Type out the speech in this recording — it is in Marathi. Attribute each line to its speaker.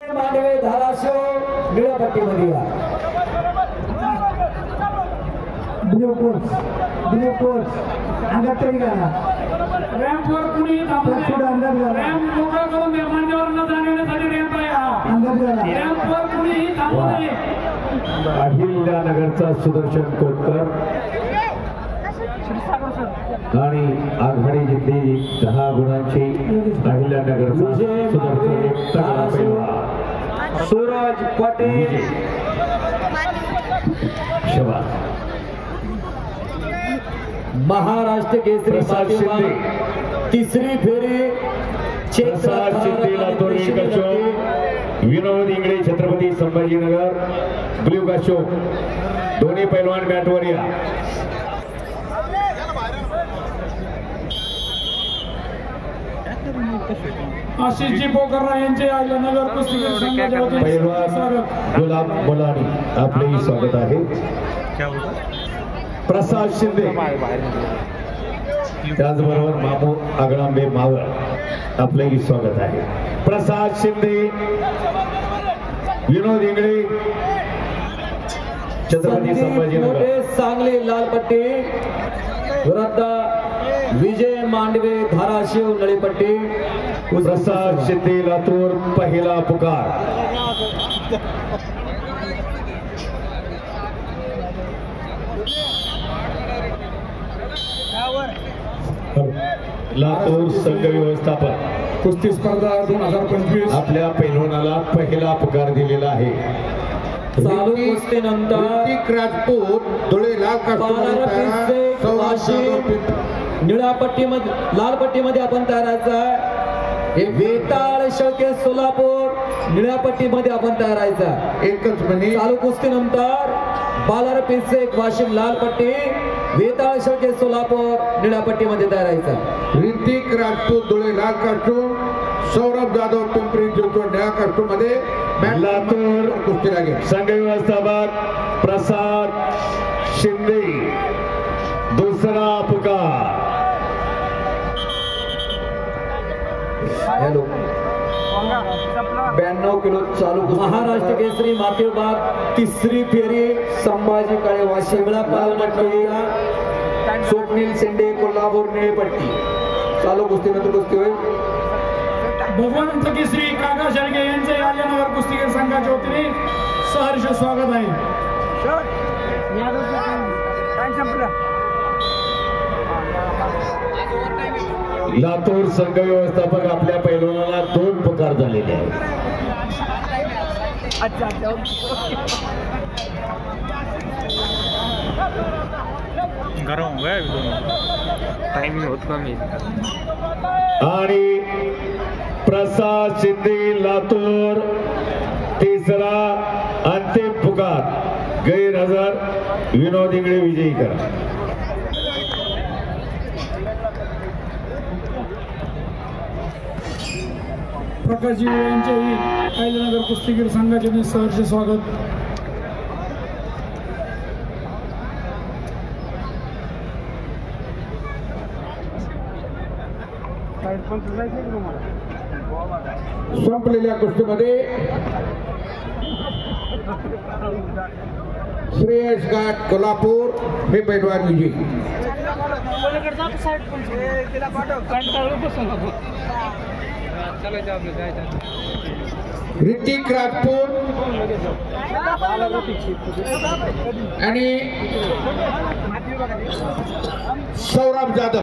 Speaker 1: मांडवे धाराशिव निळ्या पट्टीमध्ये या ब्ल्यू कोच अंगात तरी घाला
Speaker 2: रॅम्पवर कुणी
Speaker 1: पुढे अंगात घाला
Speaker 2: रॅम्प मोकळा करून द्या मांडीवर न जाण्यासाठी रॅम्प आहे हा
Speaker 1: अंगात घाला
Speaker 2: रॅम्पवर कुणी थांबू नये
Speaker 3: अहिल्यानगरचा सुदर्शन कोतकर आणि आघाडी जिंकली 10 गुणांची अहिल्यानगरचा सुदर्शन
Speaker 1: सूरज पटेल
Speaker 3: शबास
Speaker 1: महाराष्ट्र केसरी तिसरी फेरी
Speaker 3: विनोद इंगळे छत्रपती संभाजीनगर ब्ल्यू काशो दोन्ही पैलवान मॅटवर या
Speaker 2: आशिषजी पोकर्णा यांचे अहिल्यानगर कुस्ती संघाच्या वतीने
Speaker 3: पैलवान गुलाब मुलानी आपले स्वागत आहे प्रसाद शिंदे त्याचबरोबर मामू आगळांबे मावळ आपलेही स्वागत आहे प्रसाद शिंदे विनोद इंगळे छत्रपती संभाजीनगर
Speaker 1: सांगली लाल पट्टी विरुद्ध विजय मांडवे धाराशिव नळी पट्टी
Speaker 3: प्रसाद शिंदे लातूर पहिला पुकार लातूर संघ व्यवस्थापन
Speaker 2: कुस्ती स्पर्धा 2025
Speaker 3: आपल्या पैलवानाला पहिला पुकार दिलेला आहे
Speaker 1: चालू कुस्तीनंतर
Speaker 4: राजपूत धुळे
Speaker 1: निळ्या पट्टीमध्ये लाल पट्टीमध्ये आपण तयारायचं आहे वेताळ शौके सोलापूर निळ्या पट्टीमध्ये आपण तयारायचं
Speaker 4: एकच मिनिट
Speaker 1: चालू कुस्तीनंतर बालार पिसे वाशिम लाल पट्टी वेताळ शौके सोलापूर निळ्या पट्टीमध्ये तयारायचं
Speaker 4: ऋतिक राजपूत धुळे लाल कास्टूम सौरभ जाधव पिंपरी चिंचवड निळ्या कास्टूम मध्ये
Speaker 3: लातूर
Speaker 4: कुस्ती लागेल
Speaker 3: संघ व्यवस्थापक प्रसाद शिंदे दुसरा पुकार
Speaker 1: हॅलो 92 किलो चालू महाराष्ट्र केसरी माती विभाग तिसरी फेरी संभाजी काळे वाशिमला पालमटोया स्वप्नील शेंडे कोल्हापूर निळेपट्टी चालू कुस्तीनंतर कुस्ती होईल
Speaker 2: भगवंत केसरी काका शेळके यांचे अहिल्यानगर कुस्तीगीर संघाच्या वतीने सहर्ष स्वागत आहे
Speaker 3: लातूर संघ व्यवस्थापक आपल्या पैलवानाला 2 पुकार झालेले आहेत
Speaker 5: गरम हो गया टाइमिंग होत कमी
Speaker 3: आणि प्रसाद शिंदे लातूर तिसरा अंतिम पुकार गैरहजर विनोद इंगळे विजयी करा
Speaker 2: प्रकाशजी यांचेही अहिल्यानगर कुस्तीगीर संघाचे सहर्ष स्वागत
Speaker 4: संपलेल्या कुस्तीमध्ये श्रेयस घाट कोल्हापूर हे पैलवान विजयी ऋतिक राजपूत आणि सौरभ जाधव